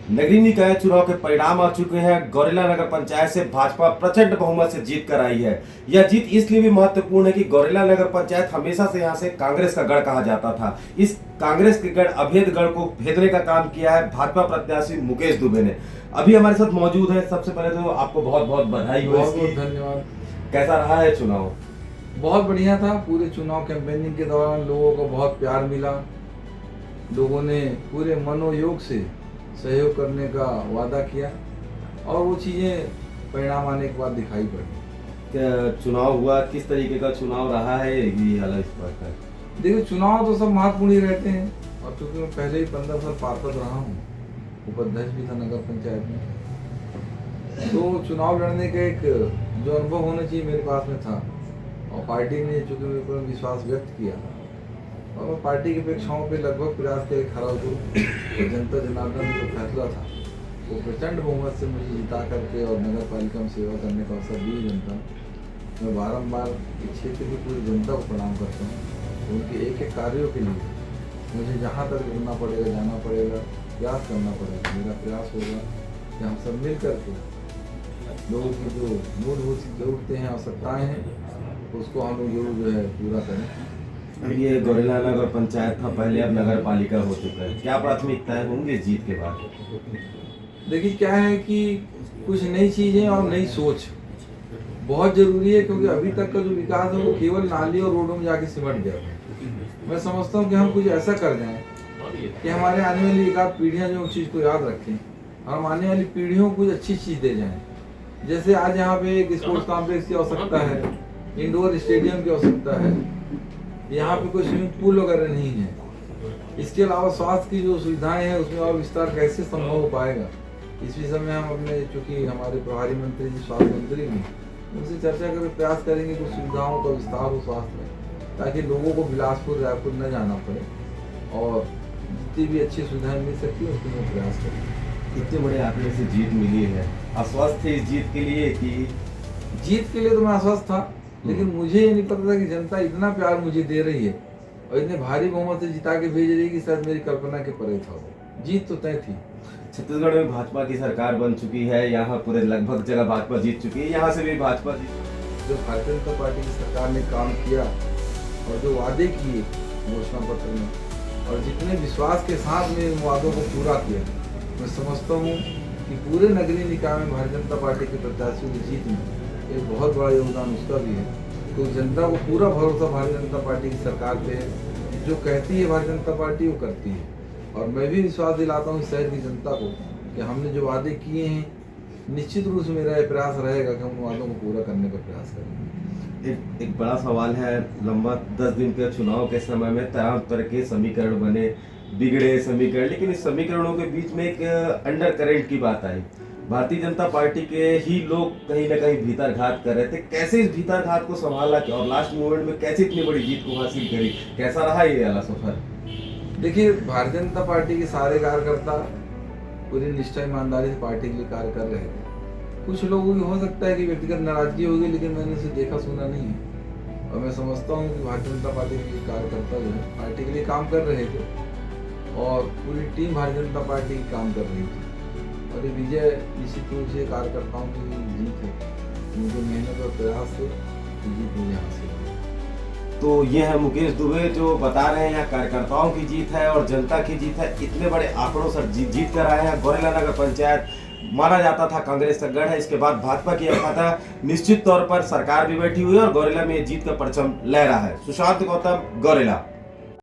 नगरीय निकाय चुनाव के परिणाम आ चुके हैं। गौरेला नगर पंचायत से भाजपा प्रचंड बहुमत से जीत कर आई है। यह जीत इसलिए भी महत्वपूर्ण है कि गौरेला नगर पंचायत हमेशा से यहां से कांग्रेस का गढ़ कहा जाता था। इस कांग्रेस के गढ़ अभेद गढ़ को भेदने का काम किया है भाजपा प्रत्याशी मुकेश दुबे ने। अभी हमारे साथ मौजूद है। सबसे पहले तो आपको बहुत बहुत बधाई हो। बहुत बहुत धन्यवाद। कैसा रहा है चुनाव? बहुत बढ़िया था। पूरे चुनाव कैंपेनिंग के दौरान लोगों को बहुत प्यार मिला। लोगों ने पूरे मनोयोग से सहयोग करने का वादा किया और वो चीज़ें परिणाम आने के बाद दिखाई पड़ी। क्या चुनाव हुआ? किस तरीके का चुनाव रहा है ये अलग इस बात का? देखिए, चुनाव तो सब महत्वपूर्ण ही रहते हैं और चूंकि मैं पहले ही 15 साल पार्षद रहा हूँ, उपाध्यक्ष भी था नगर पंचायत में, तो चुनाव लड़ने का एक जो अनुभव होना चाहिए मेरे पास में था और पार्टी ने चूंकि मेरे पर विश्वास व्यक्त किया और मैं पार्टी की अपेक्षाओं पे लगभग प्रयास करके खड़ा उतरूँ। तो जनता जनार्दन जो फैसला था वो प्रचंड बहुमत से मुझे जिता करके और नगर पालिका में सेवा करने का अवसर दी जनता। मैं बारंबार इस क्षेत्र की पूरी जनता को प्रणाम करता हूँ। उनके एक एक कार्यों के लिए मुझे जहाँ तक घूमना पड़ेगा, जाना पड़ेगा, प्रयास करना पड़ेगा। मेरा प्रयास होगा कि हम सब मिल करके लोगों की जो मूलभूत जरूरतें हैं, आवश्यकताएँ हैं, उसको हम लोग जरूर जो है पूरा करें। ये गौरेला नगर पंचायत था पहले, अब नगर पालिका हो चुका है। क्या प्राथमिकताएं होंगी जीत के बाद? देखिए, क्या है कि कुछ नई चीजें और नई सोच बहुत जरूरी है, क्योंकि अभी तक का जो विकास है वो केवल नाली और रोडों में जाके सिमट गया। मैं समझता हूँ कि हम कुछ ऐसा कर जाएं कि हमारे आने वाली एक आध पीढ़ियाँ जो उस चीज़ को याद रखें और हम आने वाली पीढ़ियों को कुछ अच्छी चीज़ दे जाएं। जैसे आज यहाँ पे एक स्पोर्ट्स कॉम्प्लेक्स की आवश्यकता है, इंडोर स्टेडियम की आवश्यकता है, यहाँ पे कोई स्विमिंग पूल वगैरह नहीं है। इसके अलावा स्वास्थ्य की जो सुविधाएं हैं उसमें और विस्तार कैसे संभव हो पाएगा, इस विषय में हम अपने चूंकि हमारे प्रभारी मंत्री जी स्वास्थ्य मंत्री भी, उनसे चर्चा करके प्रयास करेंगे कि सुविधाओं का विस्तार हो स्वास्थ्य में, ताकि लोगों को बिलासपुर रायपुर न जाना पड़े और जितनी भी अच्छी सुविधाएं मिल सकती है उसके लिए प्रयास करेंगे। इतने बड़े आंकड़े से जीत मिली है, आश्वस्त थे इस जीत के लिए कि? जीत के लिए तो मैं आश्वस्त था, लेकिन मुझे ये नहीं पता था कि जनता इतना प्यार मुझे दे रही है और इतने भारी बहुमत से जिता के भेज रही है कि शायद मेरी कल्पना के परे था। वो जीत तो तय थी। छत्तीसगढ़ में भाजपा की सरकार बन चुकी है, यहाँ पूरे लगभग जगह भाजपा जीत चुकी है, यहाँ से भी भाजपा जीत। जो भारतीय जनता पार्टी की सरकार ने काम किया और जो वादे किए घोषणा पत्र में और जितने विश्वास के साथ में इन वादों को पूरा किया, मैं समझता हूँ कि पूरे नगरीय निकाय में भारतीय जनता पार्टी के प्रत्याशियों की जीत में एक बहुत बड़ा योगदान उसका भी है। तो जनता को पूरा भरोसा भारतीय जनता पार्टी की सरकार पे है। जो कहती है भारतीय जनता पार्टी वो करती है और मैं भी विश्वास दिलाता हूँ शहर की जनता को कि हमने जो वादे किए हैं, निश्चित रूप से मेरा ये प्रयास रहेगा कि हम वादों को पूरा करने का प्रयास करेंगे। एक बड़ा सवाल है, लंबा 10 दिन के चुनाव के समय में तरह तरह के समीकरण बने, बिगड़े समीकरण, लेकिन इस समीकरणों के बीच में एक अंडर करेंट की बात आई। भारतीय जनता पार्टी के ही लोग कहीं ना कहीं भीतरघात कर रहे थे। कैसे इस भीतरघात को संभाला और लास्ट मोमेंट में कैसे इतनी बड़ी जीत को हासिल करी? कैसा रहा ये वाला सफर? देखिए, भारतीय जनता पार्टी के सारे कार्यकर्ता पूरी निष्ठा ईमानदारी से पार्टी के लिए कार्य कर रहे थे। कुछ लोगों की हो सकता है कि व्यक्तिगत नाराजगी होगी, लेकिन मैंने उसे देखा सुना नहीं है और मैं समझता हूँ कि भारतीय जनता पार्टी के कार्यकर्ता जो है पार्टी के लिए काम कर रहे थे और पूरी टीम भारतीय जनता पार्टी की काम कर रही थी और ये विजय निश्चित रूप से कार्यकर्ताओं की जीत है। उनकी मेहनत और प्रयास से जीत मुझे हासिल हुई। तो ये है मुकेश दुबे जो बता रहे हैं यहाँ कार्यकर्ताओं की जीत है और जनता की जीत है। इतने बड़े आंकड़ों से जीत कर आए हैं। गौरेला नगर पंचायत माना जाता था कांग्रेस का गढ़ है, इसके बाद भाजपा की था। निश्चित तौर पर सरकार भी बैठी हुई है और गौरेला में ये जीत का परचम लहरा है। सुशांत गौतम, गौरेला।